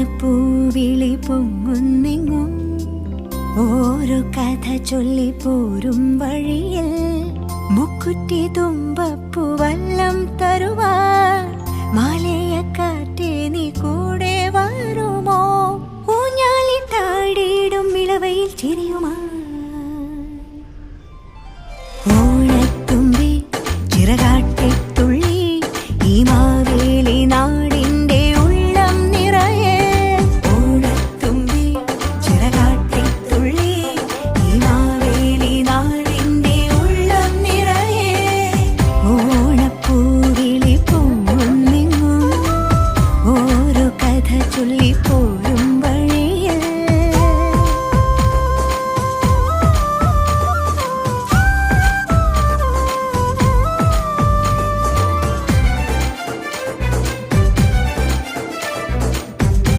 ഓണപ്പൂവിളി പൊങ്ങുന്നെങ്ങും ഓരോ കഥ ചൊല്ലി പോരും വഴിയിൽ മുക്കുറ്റി തുമ്പപ്പൂ വല്ലം തരുവാൻ മാലയക്കാറ്റേ നീ കൂടെ വരുമോ? ഊഞ്ഞാലി താടിയിടും ഇളവയിൽ ചിരിയുമാ ഓണത്തുമ്പി ചിറകാട്ടിത്തുള്ളി ഈ മാവേലി നാടിന്റെ ഉള്ളം നിറയെ. ഓണത്തുമ്പി ചിറകാട്ടിത്തുള്ളി ഈ മാവേലി നാടിന്റെ ഉള്ളം നിറയെ. ഓണപ്പൂവിളി പൊങ്ങുന്നെങ്ങും ഓരോ കഥ ചൊല്ലിപ്പോ